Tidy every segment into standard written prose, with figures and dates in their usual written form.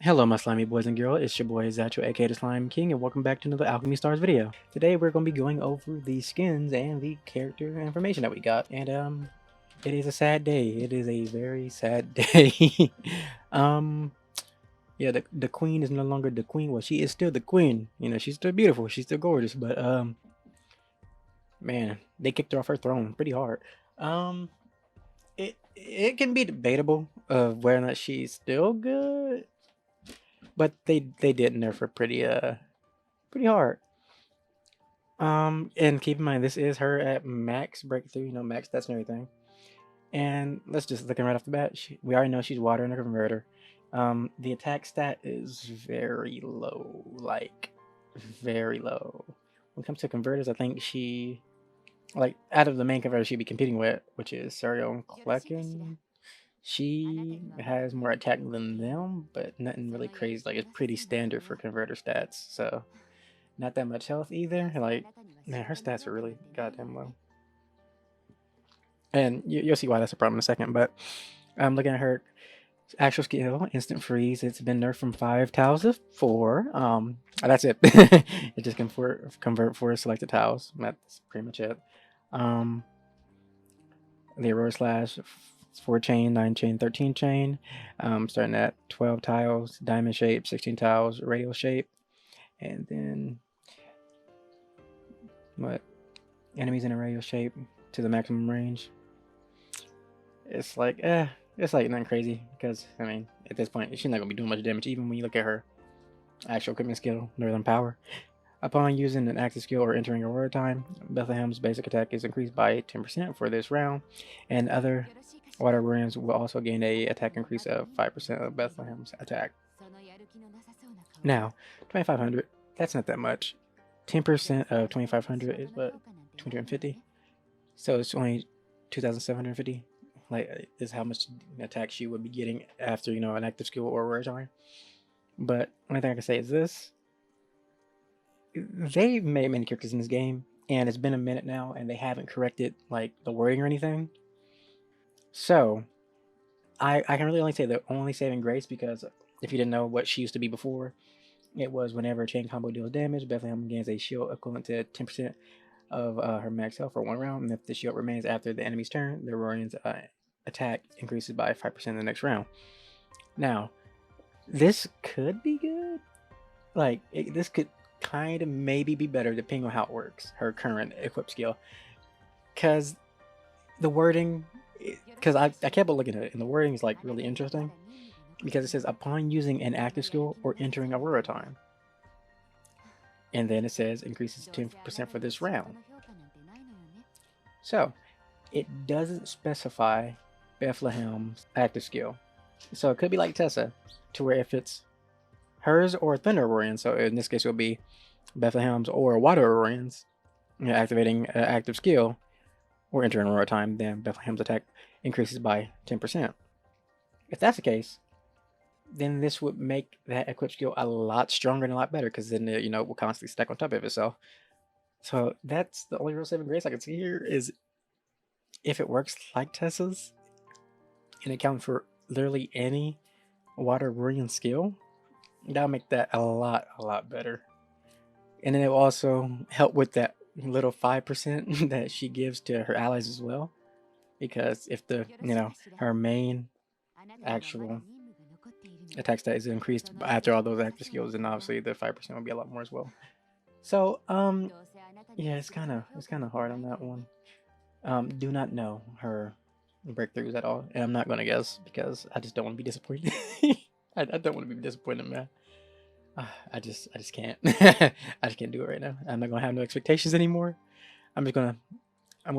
Hello, my slimy boys and girls. It's your boy Zacho, aka the Slime King, and welcome back to another Alchemy Stars video. Today we're going to be going over the skins and the character information that we got, and it is a sad day. It is a very sad day. um, yeah, the queen is no longer the queen. Well, she is still the queen. You know, she's still beautiful. She's still gorgeous, but man, they kicked her off her throne pretty hard. Um, it can be debatable of whether or not she's still good, but they did nerf her pretty hard. And keep in mind, this is her at max breakthrough, you know, max stats and everything. And let's just looking right off the bat, we already know she's water in a converter. The attack stat is very low, like very low. When it comes to converters, I think she, like, out of the main converter she'd be competing with, which is Serial and Klecken, she has more attack than them, but nothing really crazy. Like, it's pretty standard for converter stats, so not that much health either. Like, man, her stats are really goddamn low. And you'll see why that's a problem in a second. But I'm looking at her actual skill, instant freeze. It's been nerfed from 5 tiles to 4. That's it. It just can convert 4 selected tiles. That's pretty much it. The Aurora Slash, 4 chain, 9 chain, 13 chain. Starting at 12 tiles, diamond shape, 16 tiles, radial shape. And then what? Enemies in a radial shape to the maximum range. It's like, it's like nothing crazy because, I mean, at this point, she's not going to be doing much damage, even when you look at her actual equipment skill, Northern Power. Upon using an active skill or entering Aurora time, Bethlehem's basic attack is increased by 10% for this round, and other water warriors will also gain a attack increase of 5% of Bethlehem's attack. Now, 2500, that's not that much. 10% of 2500 is what, 250? So it's only 2750. Like, is how much attack she would be getting after, you know, an active skill or rare time. But only thing I can say is this: they've made many characters in this game, and it's been a minute now, and they haven't corrected like the wording or anything. So I can really only say the only saving grace, because if you didn't know what she used to be before, it was whenever a chain combo deals damage, Bethlehem gains a shield equivalent to 10% of her max health for 1 round, and if the shield remains after the enemy's turn, the Aurorian's attack increases by 5% in the next round. Now, this could be good. Like, this could kind of maybe be better depending on how it works, her current equip skill. Because the wording, because I kept looking at it, and the wording is like really interesting. Because it says, upon using an active skill or entering Aurora time. And then it says increases 10% for this round. So, it doesn't specify Bethlehem's active skill. So it could be like Tessa, to where if it's hers or Thunder Aurorian, so in this case it will be Bethlehem's or Water Aurorian's, you know, activating an active skill or entering Aurora time, then Bethlehem's attack increases by 10%. If that's the case, then this would make that equip skill a lot stronger and a lot better, because then it, you know, will constantly stack on top of itself. So that's the only real saving grace I can see here, is if it works like Tessa's and it counts for literally any Water Aurorian skill, that'll make that a lot better. And then it will also help with that little 5% that she gives to her allies as well, because if the, you know, her main actual attack stat is increased after all those active skills, then obviously the 5% will be a lot more as well. So yeah, it's kind of hard on that one. Do not know her breakthroughs at all, and I'm not gonna guess because I just don't want to be disappointed. I don't want to be disappointed, man. I just can't. I just can't do it right now. I'm not gonna have no expectations anymore. I'm gonna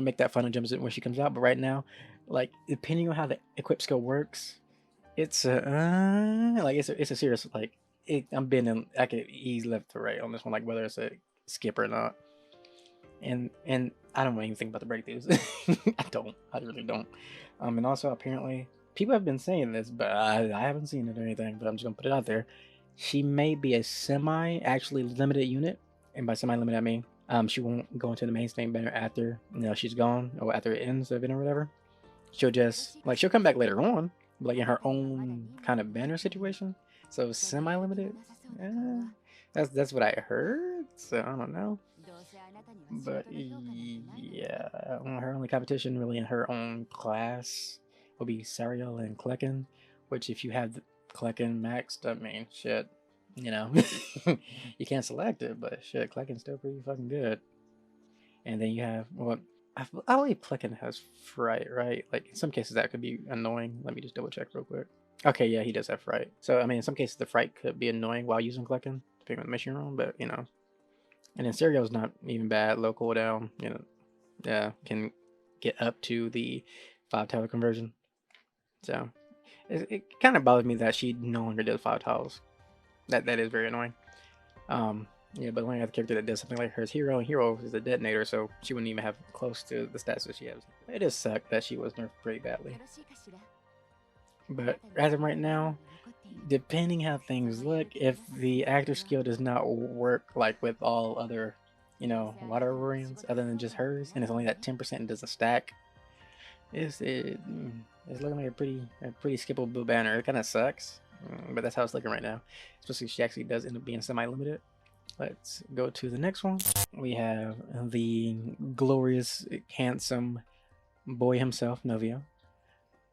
make that final jump when she comes out. But right now, like, depending on how the equip skill works, it's a serious, like, I'm bending. I could ease left to right on this one, like whether it's a skip or not. And I don't even think about the breakthroughs. I really don't. And also, apparently people have been saying this, but I haven't seen it or anything. But I'm just gonna put it out there. She may be a actually limited unit, and by semi limited I mean she won't go into the main stage banner after, you know, she's gone, or after it ends the event or whatever. She'll just, like, she'll come back later on, like in her own kind of banner situation. So semi-limited. Uh, that's what I heard. So I don't know. But yeah, her only competition really in her own class will be Sariel and Klecken. Which if you have Klecken maxed, I mean, shit, you know, you can't select it, but shit, Klecken's still pretty fucking good. And then you have well, I believe Klecken has fright, right? Like in some cases that could be annoying. Let me just double check real quick. Okay, yeah, he does have fright. So I mean, in some cases the fright could be annoying while using Klecken, depending on the mission room. But you know, and then Serio's not even bad. Low cooldown, you know, yeah, can get up to the 5 tower conversion. So it kind of bothers me that she no longer does 5 tiles. That is very annoying. Yeah, but the only other character that does something like her is Hero, and Hero is a detonator, so she wouldn't even have close to the stats that she has. It does suck that she was nerfed pretty badly. But as of right now, depending how things look, if the actor skill does not work like with all other, you know, water variants other than just hers, and it's only that 10% and doesn't stack, it's looking like a pretty skippable banner. It kind of sucks, but that's how it's looking right now. Especially if she actually does end up being semi-limited. Let's go to the next one. We have the glorious, handsome boy himself, Novio.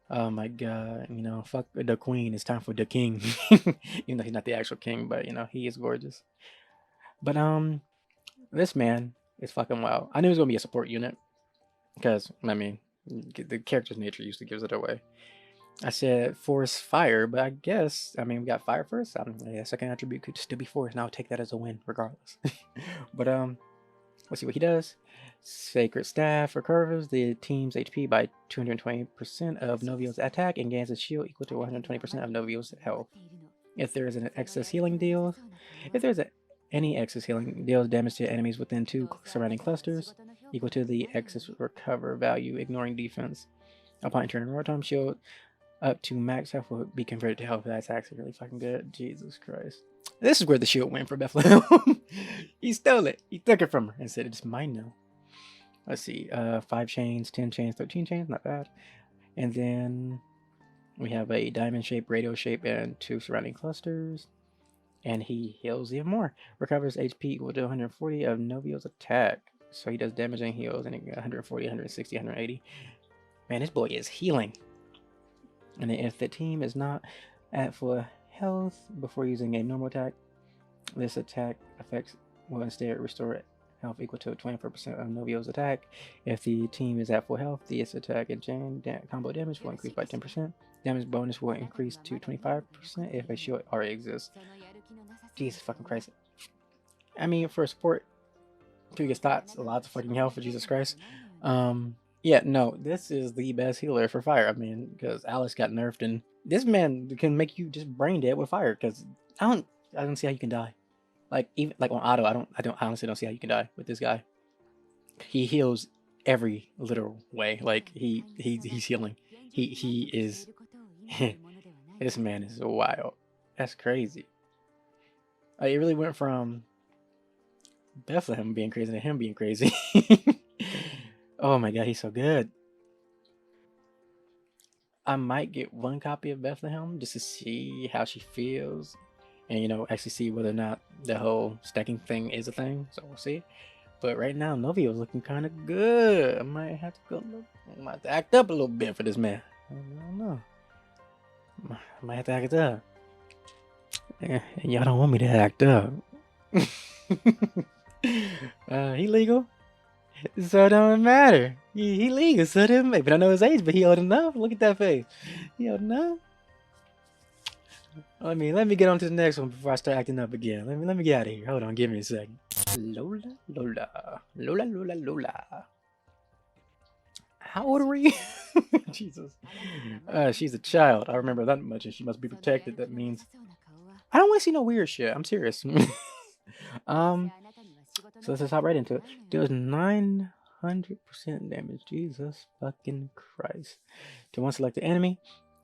Oh my god, you know, fuck the queen. It's time for the king. Even though he's not the actual king, but you know, he is gorgeous. But this man is fucking wild. I knew he was gonna be a support unit because I mean, the character's nature usually gives it away. I said force fire, but I guess I mean we got fire first. Yeah, second attribute could still be force, and I'll take that as a win regardless. But let's see what he does. Sacred Staff recovers the team's HP by 220% of Novio's attack and gains a shield equal to 120% of Novio's health. If there is an excess healing deal, if there's any excess healing deals damage to enemies within 2 surrounding clusters, equal to the excess recover value, ignoring defense. Upon entering wartime, shield up to max health will be converted to health. That's actually really fucking good. Jesus Christ. This is where the shield went for Bethlehem. He stole it. He took it from her and said it's mine now. Let's see. 5 chains, 10 chains, 13 chains. Not bad. And then we have a diamond shape, radio shape, and 2 surrounding clusters. And he heals even more. Recovers HP equal to 140 of Novio's attack. So he does damage and heals, and 140, 160, 180. Man, this boy is healing. And then if the team is not at full health before using a normal attack, this attack effects will instead restore health equal to 24% of Novio's attack. If the team is at full health, this attack and chain combo damage will increase by 10%. Damage bonus will increase to 25% if a shield already exists. Jesus fucking Christ. I mean, for a support, previous thoughts, lots of fucking health for Jesus Christ. Yeah, no, this is the best healer for fire. I mean, because Alice got nerfed, and this man can make you just brain dead with fire. Because I don't see how you can die. Like even like on auto, I honestly don't see how you can die with this guy. He heals every literal way. Like he's healing. He is. This man is wild. That's crazy. Like, it really went from Bethlehem being crazy to him being crazy. Oh my god, he's so good. I might get 1 copy of Bethlehem just to see how she feels, and you know, actually see whether or not the whole stacking thing is a thing. So we'll see. But right now, Novio's looking kind of good. I might have to go. I might have to act up a little bit for this man. I don't know. I might have to act up. And y'all don't want me to act up. He legal. So it don't matter. He legal, so it doesn't matter. But I know his age, but he old enough. Look at that face. He old enough. Let me get on to the next one before I start acting up again. Let me get out of here. Hold on, give me a second. Lola. How old are you? Jesus. She's a child. I remember that much, and she must be protected. That means I don't want to see no weird shit. I'm serious. So let's just hop right into it. Deals 900% damage. Jesus fucking Christ. To one selected enemy.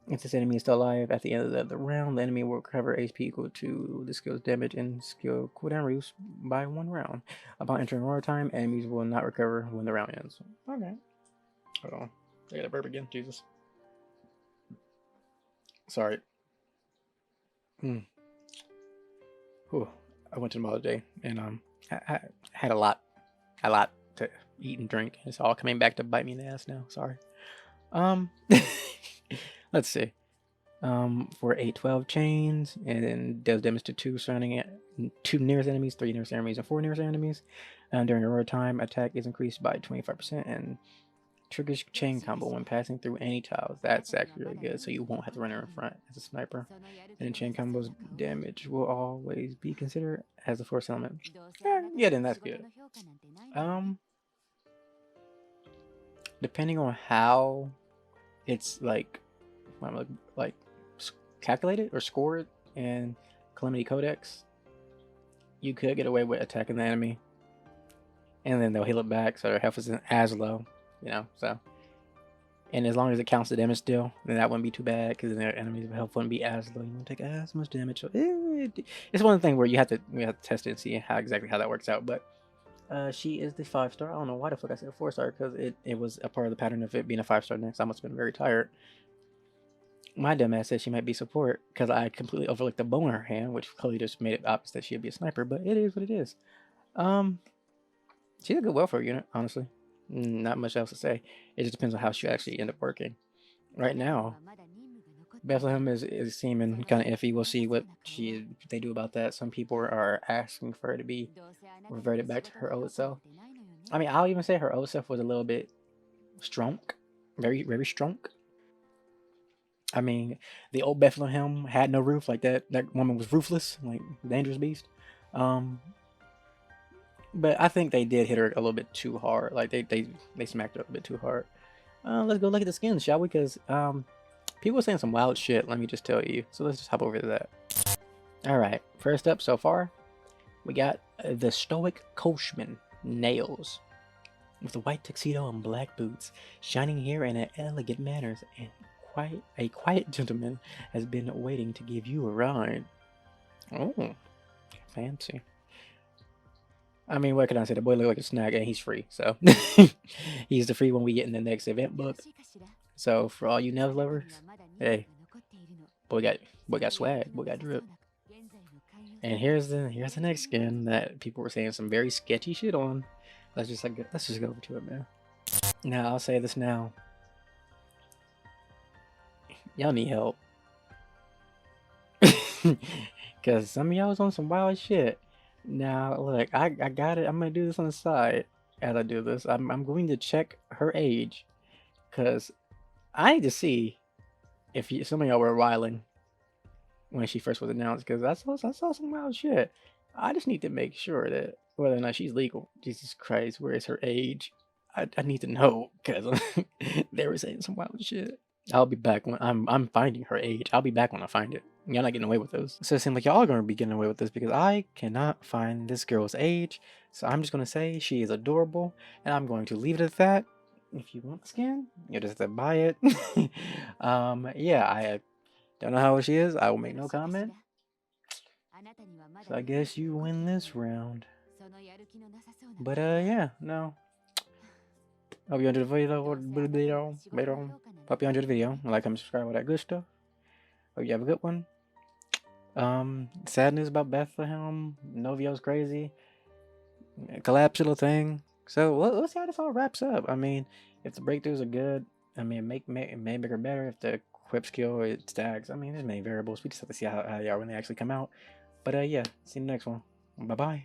If this enemy is still alive at the end of the round, the enemy will recover HP equal to the skill's damage and skill cooldown reduced by 1 round. Upon entering war time, enemies will not recover when the round ends. Okay. Hold on. I gotta burp again. Jesus. Sorry. Whew, I went to the mall today and I had a lot to eat and drink. It's all coming back to bite me in the ass now. Sorry. Um, let's see. For 812 chains, and then does damage to 2 surrounding it, 2 nearest enemies, 3 nearest enemies, and 4 nearest enemies. During a roar time, attack is increased by 25%, and triggers chain combo when passing through any tiles. That's actually really good, so you won't have to run her in front as a sniper. And then chain combos damage will always be considered as a force element. Yeah, then that's good. Depending on how it's like calculated or scored in Calamity Codex, you could get away with attacking the enemy, and then they'll heal it back, so their health isn't as low, you know. So, and as long as it counts the damage still, then that wouldn't be too bad, because then their enemy's health wouldn't be as low. You won't take as much damage. So it's one thing where you have to test it and see how that works out. But she is the 5-star. I don't know why the fuck I said a 4-star, because it was a part of the pattern of it being a 5-star next. I must have been very tired. My dumbass said she might be support because I completely overlooked the bow in her hand, which clearly just made it obvious that she'd be a sniper, but it is what it is. She's a good welfare unit, honestly. Not much else to say. It just depends on how she actually end up working. Right now, Bethlehem is seeming kind of iffy. We'll see what they do about that. Some people are asking for her to be reverted back to her old self. I mean, I'll even say her old self was a little bit strong, very, very strong. I mean, the old Bethlehem had no roof. Like that woman was ruthless, like dangerous beast. But I think they did hit her a little bit too hard. Like they smacked her a bit too hard. Let's go look at the skins, shall we? Because people are saying some wild shit. Let me just tell you. So let's just hop over to that. All right. First up so far, we got the Stoic Coachman Nails, with a white tuxedo and black boots, shining hair and elegant manners, and a quiet gentleman has been waiting to give you a ride. Oh, fancy. I mean, what can I say? The boy look like a snack, and he's free, so he's the free one we get in the next event book. So for all you nails lovers, hey, boy got swag, boy got drip. And here's the next skin that people were saying some very sketchy shit on. Let's just go over to it, man. Now I'll say this now. Y'all need help. Because some of y'all was on some wild shit. Now, look, I got it. I'm going to do this on the side as I do this. I'm going to check her age. Because I need to see if some of y'all were riling when she first was announced. Because I saw some wild shit. I just need to make sure that whether or not she's legal. Jesus Christ, where is her age? I need to know. Because they were saying some wild shit. I'll be back when I'm finding her age. I'll be back when I find it. Y'all not getting away with those. So it seems like y'all are gonna be getting away with this because I cannot find this girl's age. So I'm just gonna say she is adorable, and I'm going to leave it at that. If you want the skin, you just have to buy it. Yeah, I don't know how old she is. I will make no comment. So I guess you win this round. But yeah, no. Hope you enjoyed the video. Hope you enjoyed the video. Like, comment, subscribe, all that good stuff. Hope you have a good one. Sad news about Bethlehem. Novio's crazy. Collapse little thing. So let's see how this all wraps up. I mean, if the breakthroughs are good, I mean, it may make her better. If the equip skill it stacks, I mean, there's many variables. We just have to see how when they actually come out. But yeah, see you in the next one. Bye bye.